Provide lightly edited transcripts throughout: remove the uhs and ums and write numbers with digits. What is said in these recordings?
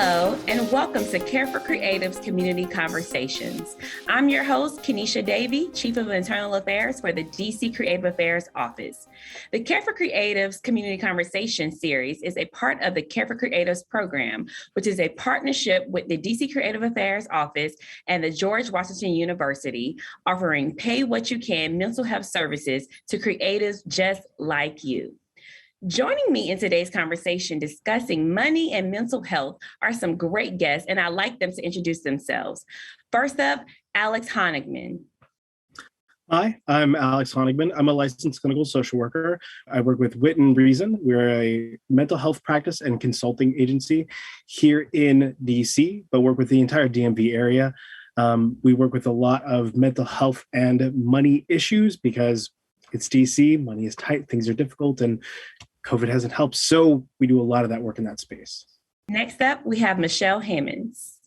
Hello, and welcome to Care for Creatives Community Conversations. I'm your host, Kennisha Davy, Chief of Internal Affairs for the DC Creative Affairs Office. The Care for Creatives Community Conversation series is a part of the Care for Creatives program, which is a partnership with the DC Creative Affairs Office and the George Washington University, offering pay what you can mental health services to creatives just like you. Joining me in today's conversation discussing money and mental health are some great guests, and I'd like them to introduce themselves. First up, Alex Honigman. Hi, I'm Alex Honigman. I'm a licensed clinical social worker. I work with Wit Reason. We're a mental health practice and consulting agency here in DC, but work with the entire DMV area. We work with a lot of mental health and money issues because it's DC, money is tight, things are difficult, and COVID hasn't helped. So we do a lot of that work in that space. Next up, we have Michelle Hammonds.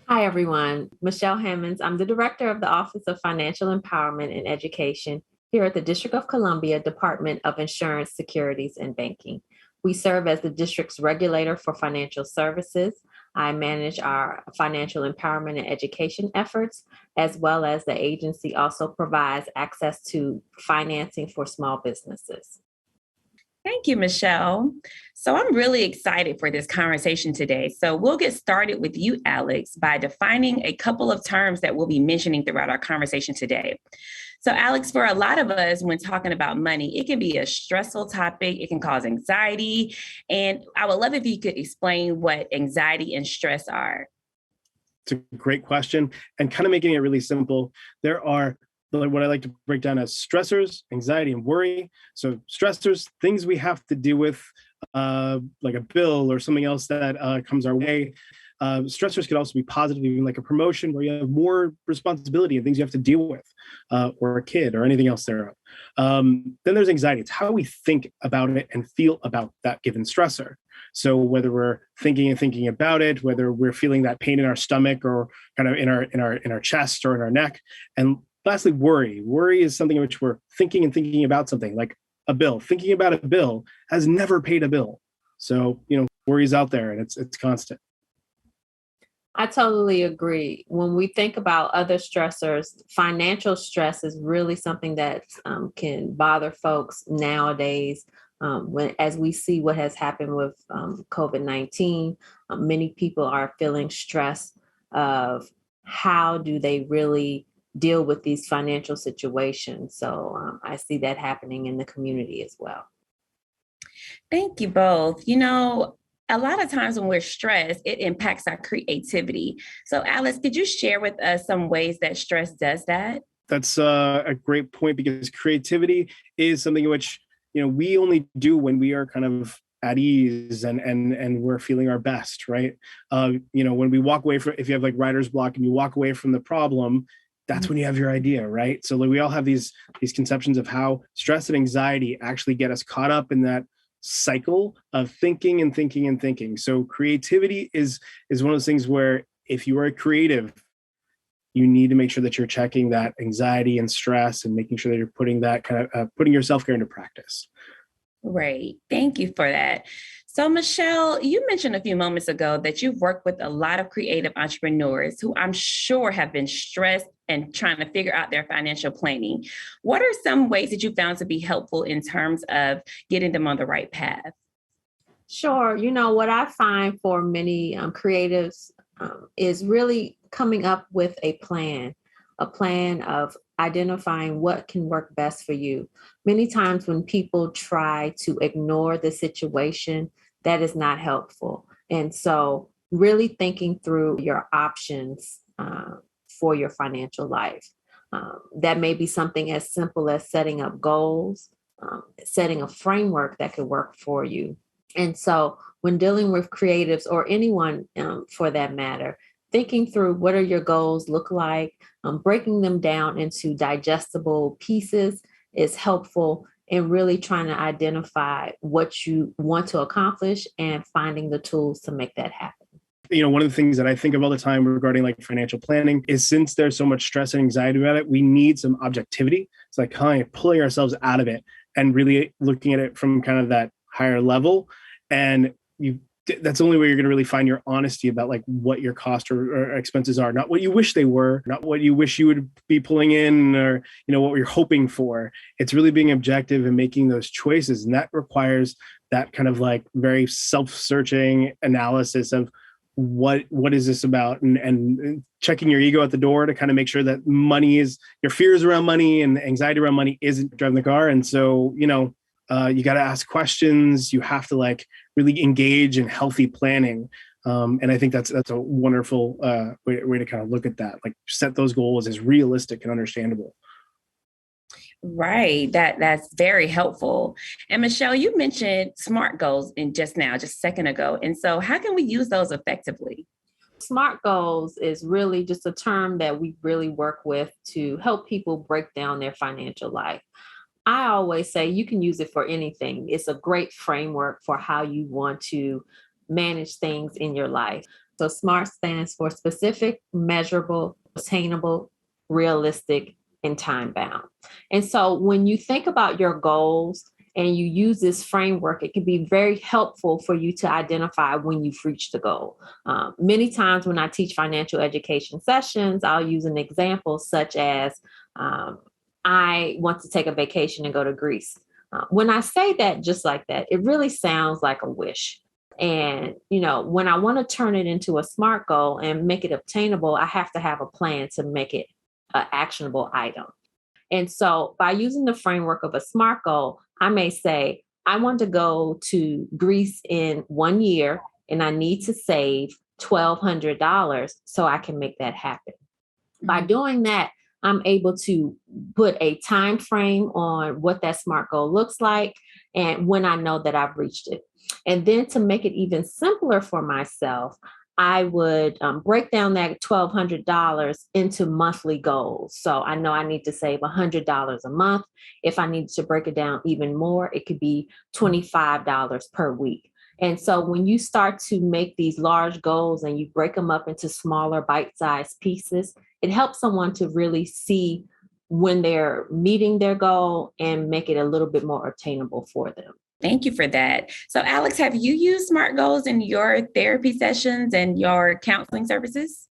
Hi, everyone. Michelle Hammonds. I'm the Director of the Office of Financial Empowerment and Education here at the District of Columbia Department of Insurance, Securities, and Banking. We serve as the district's regulator for financial services. I manage our financial empowerment and education efforts, as well as the agency also provides access to financing for small businesses. Thank you, Michelle. So I'm really excited for this conversation today. So we'll get started with you, Alex, by defining a couple of terms that we'll be mentioning throughout our conversation today. So Alex, for a lot of us, when talking about money, it can be a stressful topic. It can cause anxiety. And I would love if you could explain what anxiety and stress are. It's a great question. And kind of making it really simple, there are what I like to break down as stressors, anxiety, and worry. So stressors, things we have to deal with, like a bill or something else that comes our way. Stressors could also be positive, even like a promotion where you have more responsibility and things you have to deal with, or a kid or anything else thereof. Then there's anxiety. It's how we think about it and feel about that given stressor. So whether we're thinking about it, whether we're feeling that pain in our stomach or kind of in our chest or in our neck. And lastly, worry. Worry is something in which we're thinking about something like a bill. Thinking about a bill has never paid a bill. So, worry's out there and it's constant. I totally agree. When we think about other stressors, financial stress is really something that can bother folks nowadays. As we see what has happened with COVID-19, many people are feeling stress of how do they really deal with these financial situations. So I see that happening in the community as well. Thank you both. A lot of times when we're stressed, it impacts our creativity. So Alice, could you share with us some ways that stress does that? That's a great point because creativity is something in which, we only do when we are kind of at ease and we're feeling our best, right? When we walk away from, if you have like writer's block and you walk away from the problem, that's when you have your idea, right? So we all have these conceptions of how stress and anxiety actually get us caught up in that cycle of thinking and thinking and thinking. So creativity is one of those things where if you are a creative, you need to make sure that you're checking that anxiety and stress and making sure that you're putting that kind of putting your self-care into practice. Right. Thank you for that. So, Michelle, you mentioned a few moments ago that you've worked with a lot of creative entrepreneurs who I'm sure have been stressed and trying to figure out their financial planning. What are some ways that you found to be helpful in terms of getting them on the right path? Sure. What I find for many creatives is really coming up with a plan of identifying what can work best for you. Many times when people try to ignore the situation, that is not helpful. And so really thinking through your options for your financial life. That may be something as simple as setting up goals, setting a framework that could work for you. And so when dealing with creatives or anyone for that matter, thinking through what are your goals look like, breaking them down into digestible pieces is helpful in really trying to identify what you want to accomplish and finding the tools to make that happen. One of the things that I think of all the time regarding like financial planning is since there's so much stress and anxiety about it, we need some objectivity. It's like kind of pulling ourselves out of it and really looking at it from kind of that higher level. And you that's the only way you're going to really find your honesty about like what your cost or expenses are, not what you wish they were, not what you wish you would be pulling in, or, what you're hoping for. It's really being objective and making those choices. And that requires that kind of like very self-searching analysis of what is this about, and checking your ego at the door to kind of make sure that your fears around money and the anxiety around money isn't driving the car. And so, you got to ask questions. You have to like really engage in healthy planning. And I think that's a wonderful way to kind of look at that, like set those goals as realistic and understandable. Right. That's very helpful. And Michelle, you mentioned SMART goals just a second ago. And so how can we use those effectively? SMART goals is really just a term that we really work with to help people break down their financial life. I always say you can use it for anything. It's a great framework for how you want to manage things in your life. So SMART stands for specific, measurable, attainable, realistic, and time bound. And so when you think about your goals and you use this framework, it can be very helpful for you to identify when you've reached the goal. Many times when I teach financial education sessions, I'll use an example such as, I want to take a vacation and go to Greece. When I say that just like that, it really sounds like a wish. And, when I want to turn it into a SMART goal and make it obtainable, I have to have a plan to make it an actionable item. And so by using the framework of a SMART goal, I may say, I want to go to Greece in 1 year and I need to save $1,200 so I can make that happen. Mm-hmm. By doing that, I'm able to put a time frame on what that SMART goal looks like and when I know that I've reached it. And then to make it even simpler for myself, I would break down that $1,200 into monthly goals. So I know I need to save $100 a month. If I need to break it down even more, it could be $25 per week. And so when you start to make these large goals and you break them up into smaller bite-sized pieces, it helps someone to really see when they're meeting their goal and make it a little bit more attainable for them. Thank you for that. So Alex, have you used SMART goals in your therapy sessions and your counseling services?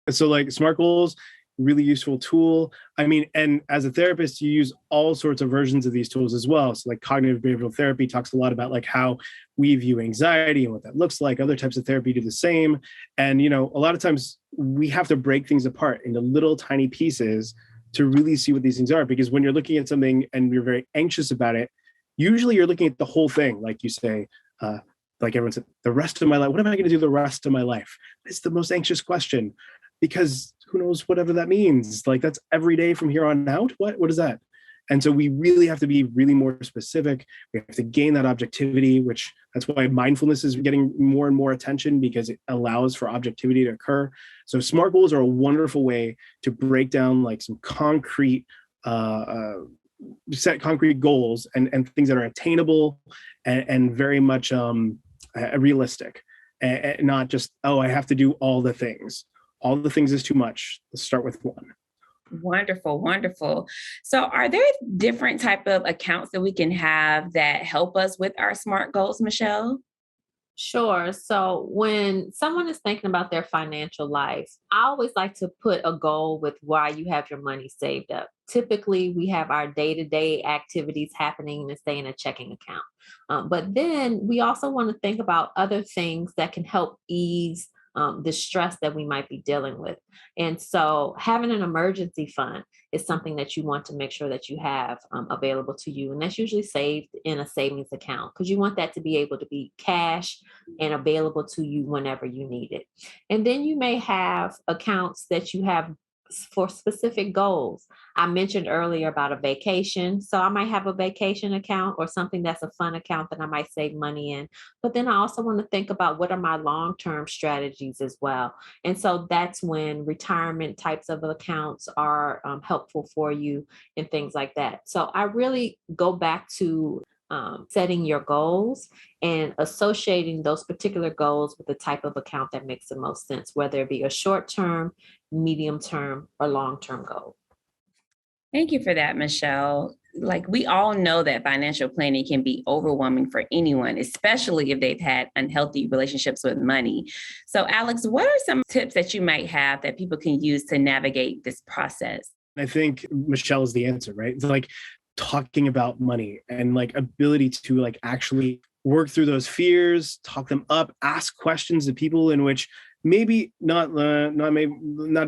So like SMART goals, really useful tool. I mean, and as a therapist, you use all sorts of versions of these tools as well. So like cognitive behavioral therapy talks a lot about like how we view anxiety and what that looks like. Other types of therapy do the same. And, a lot of times we have to break things apart into little tiny pieces to really see what these things are. Because when you're looking at something and you're very anxious about it, usually you're looking at the whole thing. Like you say, like everyone said, the rest of my life, what am I going to do the rest of my life? It's the most anxious question, because who knows whatever that means. Like that's every day from here on out. What is that? And so we really have to be really more specific. We have to gain that objectivity, which that's why mindfulness is getting more and more attention, because it allows for objectivity to occur. So SMART goals are a wonderful way to break down like some concrete, set concrete goals and things that are attainable and very much realistic, and not just, I have to do all the things. All the things is too much. Let's start with one. Wonderful, wonderful. So are there different type of accounts that we can have that help us with our SMART goals, Michelle? Sure. So when someone is thinking about their financial life, I always like to put a goal with why you have your money saved up. Typically, we have our day-to-day activities happening and stay in a checking account. But then we also want to think about other things that can help ease the stress that we might be dealing with. And so having an emergency fund is something that you want to make sure that you have available to you. And that's usually saved in a savings account, because you want that to be able to be cash and available to you whenever you need it. And then you may have accounts that you have for specific goals. I mentioned earlier about a vacation. So I might have a vacation account or something that's a fun account that I might save money in. But then I also want to think about what are my long-term strategies as well. And so that's when retirement types of accounts are helpful for you and things like that. So I really go back to setting your goals and associating those particular goals with the type of account that makes the most sense, whether it be a short-term, medium-term, or long-term goal. Thank you for that, Michelle. like we all know that financial planning can be overwhelming for anyone, especially if they've had unhealthy relationships with money. So Alex, what are some tips that you might have that people can use to navigate this process? I think Michelle is the answer, right? It's like talking about money and like ability to like actually work through those fears, talk them up, ask questions to people in which maybe not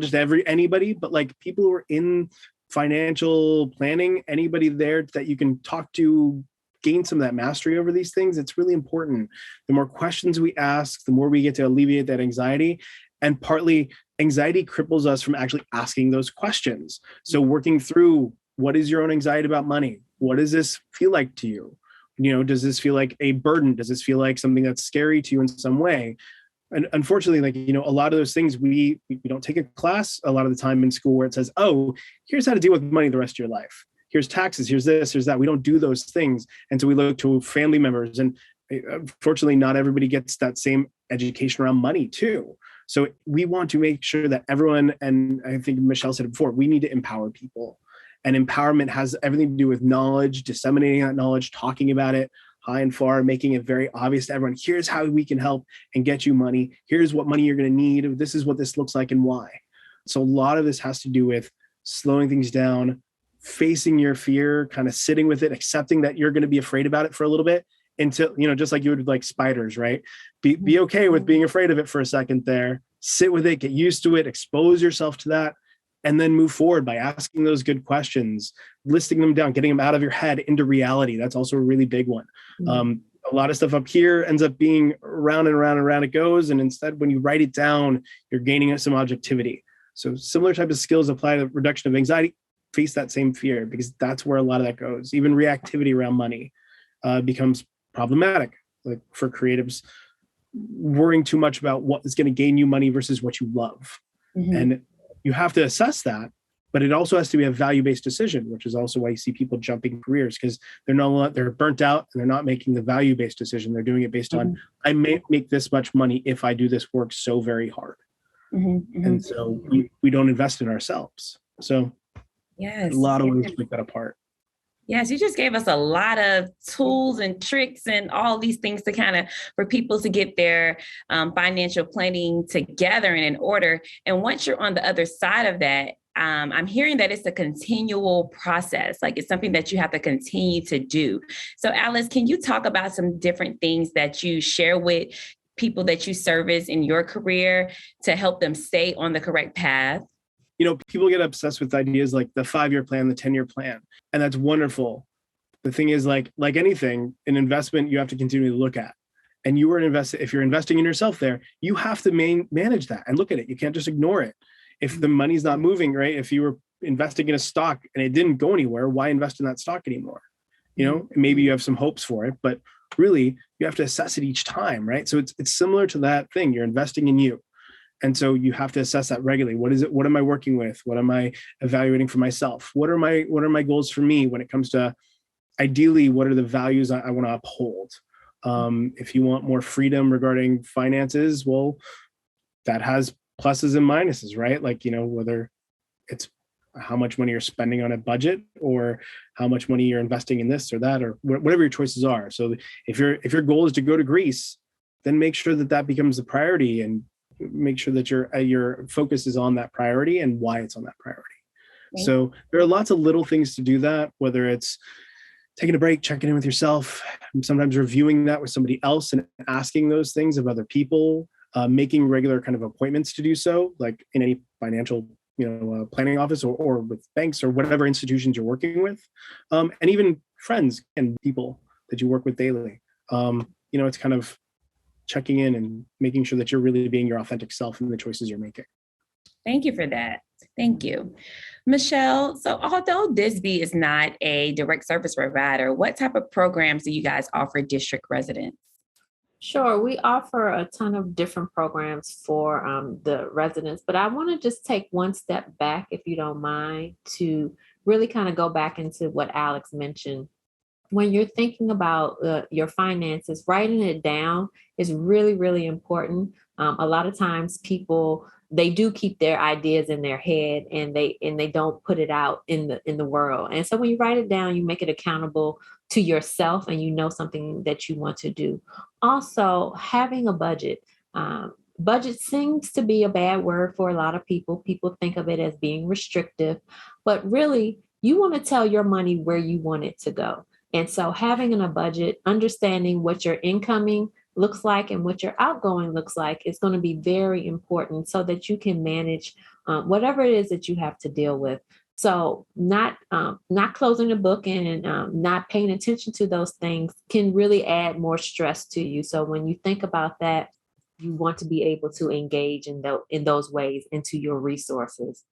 just anybody, but like people who are in financial planning, anybody there that you can talk to, gain some of that mastery over these things. It's really important. The more questions we ask, the more we get to alleviate that anxiety. And partly anxiety cripples us from actually asking those questions. So working through, what is your own anxiety about money? What does this feel like to you? You know, does this feel like a burden? Does this feel like something that's scary to you in some way? And unfortunately, like, you know, a lot of those things we don't take a class a lot of the time in school where it says, oh, here's how to deal with money the rest of your life. Here's taxes, here's this, here's that. We don't do those things. And so we look to family members. And unfortunately, not everybody gets that same education around money too. So we want to make sure that everyone, and I think Michelle said it before, we need to empower people. And empowerment has everything to do with knowledge, disseminating that knowledge, talking about it high and far, making it very obvious to everyone. Here's how we can help and get you money. Here's what money you're going to need. This is what this looks like and why. So a lot of this has to do with slowing things down, facing your fear, kind of sitting with it, accepting that you're going to be afraid about it for a little bit until, you know, just like you would like spiders, right? Be okay with being afraid of it for a second there, sit with it, get used to it, expose yourself to that, and then move forward by asking those good questions, listing them down, getting them out of your head into reality. That's also a really big one. A lot of stuff up here ends up being round and round and round it goes. And instead, when you write it down, you're gaining some objectivity. So similar type of skills apply to reduction of anxiety, face that same fear, because that's where a lot of that goes. Even reactivity around money becomes problematic, like for creatives, worrying too much about what is going to gain you money versus what you love. And you have to assess that, but it also has to be a value-based decision, which is also why you see people jumping careers, because they're burnt out and they're not making the value-based decision. They're doing it based on, I may make this much money if I do this work so very hard. And so we don't invest in ourselves. So yes, a lot of ways to pick that apart. Yes, you just gave us a lot of tools and tricks and all these things to kind of, for people to get their financial planning together and in order. And once you're on the other side of that, I'm hearing that it's a continual process, like it's something that you have to continue to do. So Alice, can you talk about some different things that you share with people that you service in your career to help them stay on the correct path? You know, people get obsessed with ideas like the 5-year plan, the 10-year plan, and that's wonderful. The thing is, like anything, an investment you have to continue to look at. And you were an investor. If you're investing in yourself there, you have to manage that and look at it. You can't just ignore it. If the money's not moving, right? If you were investing in a stock and it didn't go anywhere, why invest in that stock anymore? You know, maybe you have some hopes for it, but really you have to assess it each time, right? So it's similar to that thing. You're investing in you. And so you have to assess that regularly. What is it? What am I working with? What am I evaluating for myself? What are my goals for me when it comes to, ideally, what are the values I want to uphold? If you want more freedom regarding finances, well, that has pluses and minuses, right? Like, you know, whether it's how much money you're spending on a budget or how much money you're investing in this or that, or whatever your choices are. So if your goal is to go to Greece, then make sure that becomes the priority, and make sure that your focus is on that priority and why it's on that priority. Right. So there are lots of little things to do that, whether it's taking a break, checking in with yourself, sometimes reviewing that with somebody else and asking those things of other people, making regular kind of appointments to do so, like in any financial, planning office or with banks or whatever institutions you're working with, and even friends and people that you work with daily. It's kind of checking in and making sure that you're really being your authentic self in the choices you're making. Thank you for that. Thank you. Michelle, so although DISB is not a direct service provider, what type of programs do you guys offer district residents? Sure, we offer a ton of different programs for the residents, but I want to just take one step back, if you don't mind, to really kind of go back into what Alex mentioned. When you're thinking about your finances, writing it down is really, really important. A lot of times people they do keep their ideas in their head, and they don't put it out in the world. And so when you write it down, you make it accountable to yourself, and you know something that you want to do. Also, having a budget. Budget seems to be a bad word for a lot of people. People think of it as being restrictive, but really, you want to tell your money where you want it to go. And so having a budget, understanding what your incoming looks like and what your outgoing looks like is going to be very important so that you can manage whatever it is that you have to deal with. So not closing the book and not paying attention to those things can really add more stress to you. So when you think about that, you want to be able to engage in those ways into your resources.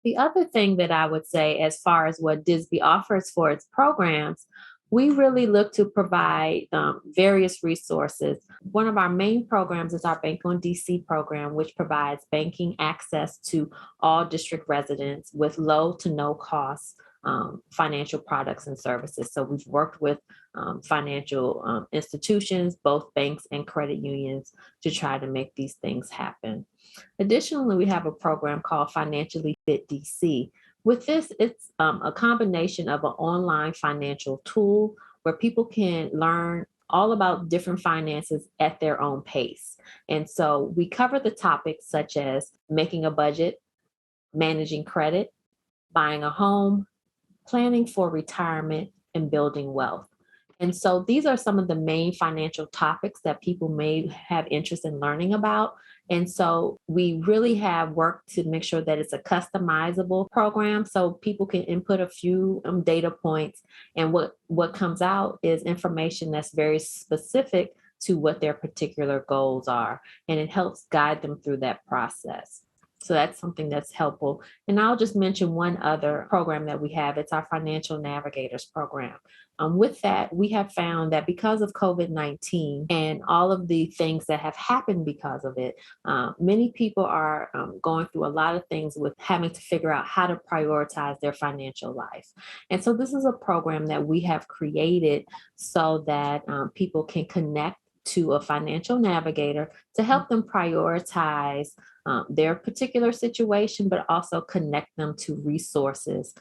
The other thing that I would say, as far as what DISB offers for its programs, we really look to provide various resources. One of our main programs is our Bank on DC program, which provides banking access to all district residents with low to no cost financial products and services. So we've worked with financial institutions, both banks and credit unions, to try to make these things happen. Additionally, we have a program called Financially Fit DC. With this, it's a combination of an online financial tool where people can learn all about different finances at their own pace. And so we cover the topics such as making a budget, managing credit, buying a home, planning for retirement, and building wealth. And so these are some of the main financial topics that people may have interest in learning about. And so we really have worked to make sure that it's a customizable program so people can input a few data points. And what comes out is information that's very specific to what their particular goals are. And it helps guide them through that process. So that's something that's helpful. And I'll just mention one other program that we have. It's our Financial Navigators program. With that, we have found that because of COVID-19 and all of the things that have happened because of it, many people are going through a lot of things with having to figure out how to prioritize their financial life. And so this is a program that we have created so that people can connect to a financial navigator to help them prioritize their particular situation, but also connect them to resources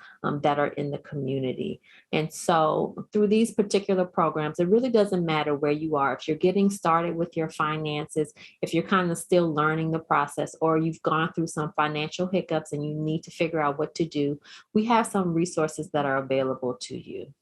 that are in the community. And so through these particular programs, it really doesn't matter where you are. If you're getting started with your finances, if you're kind of still learning the process, or you've gone through some financial hiccups and you need to figure out what to do, we have some resources that are available to you.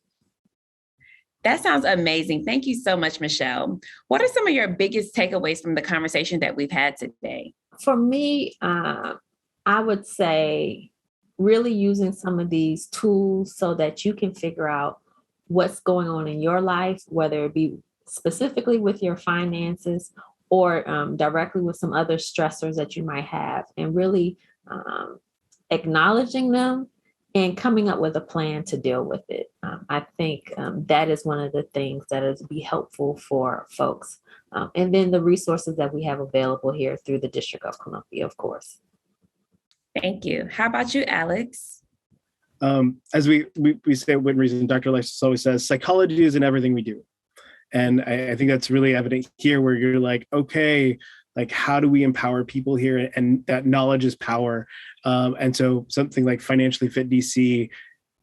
That sounds amazing. Thank you so much, Michelle. What are some of your biggest takeaways from the conversation that we've had today? For me, I would say really using some of these tools so that you can figure out what's going on in your life, whether it be specifically with your finances or directly with some other stressors that you might have, and really acknowledging them and coming up with a plan to deal with it. I think that is one of the things that is be helpful for folks. And then the resources that we have available here through the District of Columbia, of course. Thank you. How about you, Alex? As we say at Wit Reason, Dr. Lysis always says, psychology is in everything we do. And I think that's really evident here, where you're like, okay, like, how do we empower people here? And that knowledge is power. And so something like Financially Fit DC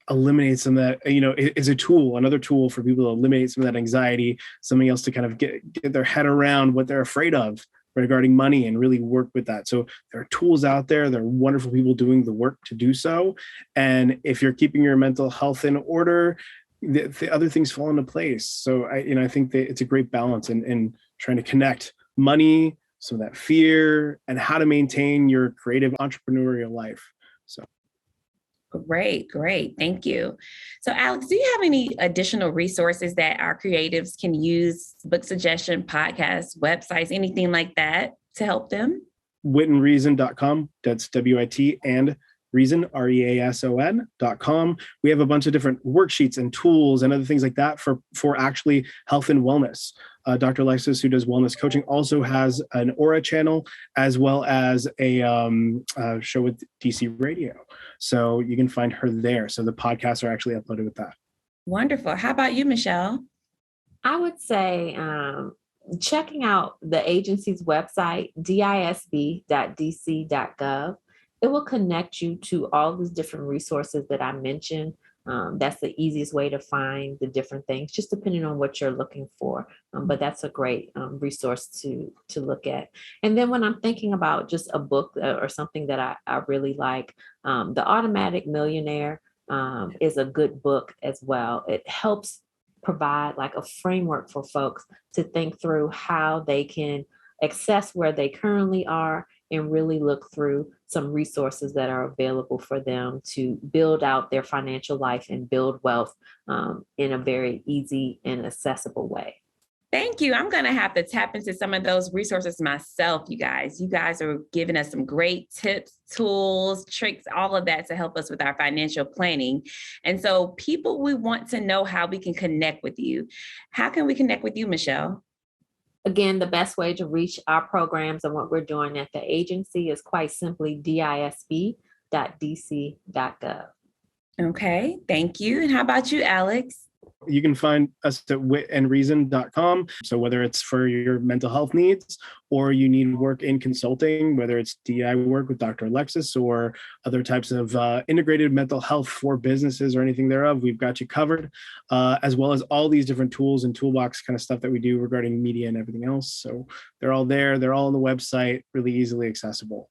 eliminates some of that, is a tool, another tool for people to eliminate some of that anxiety, something else to kind of get their head around what they're afraid of regarding money and really work with that. So there are tools out there. There are wonderful people doing the work to do so. And if you're keeping your mental health in order, the other things fall into place. So I think that it's a great balance in trying to connect money, some of that fear, and how to maintain your creative entrepreneurial life. So. Great. Thank you. So Alex, do you have any additional resources that our creatives can use, book suggestion, podcasts, websites, anything like that to help them? witandreason.com. That's WIT and Reason, REASON.com. We have a bunch of different worksheets and tools and other things like that for actually health and wellness. Dr. Lysis, who does wellness coaching, also has an Aura channel, as well as a show with DC Radio. So you can find her there. So the podcasts are actually uploaded with that. Wonderful. How about you, Michelle? I would say checking out the agency's website, disb.dc.gov, it will connect you to all these different resources that I mentioned. That's the easiest way to find the different things, just depending on what you're looking for. But that's a great resource to look at. And then when I'm thinking about just a book or something that I really like, The Automatic Millionaire is a good book as well. It helps provide like a framework for folks to think through how they can access where they currently are and really look through some resources that are available for them to build out their financial life and build wealth in a very easy and accessible way. Thank you. I'm going to have to tap into some of those resources myself, you guys. You guys are giving us some great tips, tools, tricks, all of that to help us with our financial planning. And so people, we want to know how we can connect with you. How can we connect with you, Michelle? Again, the best way to reach our programs and what we're doing at the agency is quite simply disb.dc.gov. Okay, thank you. And how about you, Alex? You can find us at witandreason.com. So whether it's for your mental health needs or you need work in consulting, whether it's DI work with Dr. Alexis or other types of integrated mental health for businesses or anything thereof, we've got you covered, as well as all these different tools and toolbox kind of stuff that we do regarding media and everything else. So they're all there. They're all on the website, really easily accessible.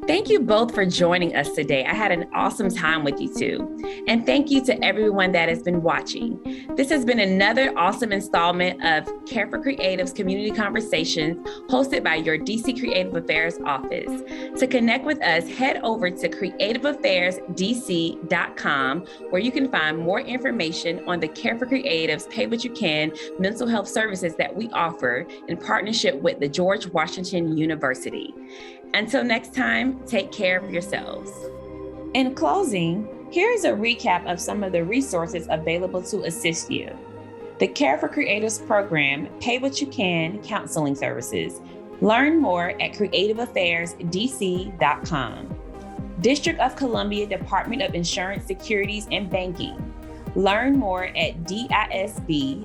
Thank you both for joining us today. I had an awesome time with you two. And thank you to everyone that has been watching. This has been another awesome installment of Care for Creatives Community Conversations hosted by your DC Creative Affairs office. To connect with us, head over to creativeaffairsdc.com where you can find more information on the Care for Creatives Pay What You Can mental health services that we offer in partnership with the George Washington University. Until next time, take care of yourselves. In closing, here is a recap of some of the resources available to assist you. The Care for Creatives program, Pay What You Can counseling services. Learn more at creativeaffairsdc.com. District of Columbia Department of Insurance, Securities, and Banking. Learn more at disb.dc.gov.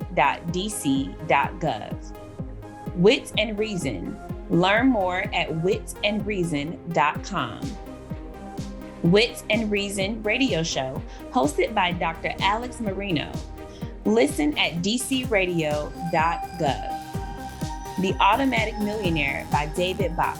Wit and Reason. Learn more at witandreason.com. Wit and Reason radio show hosted by Dr. Alex Marino. Listen at dcradio.gov. The Automatic Millionaire by David Bach.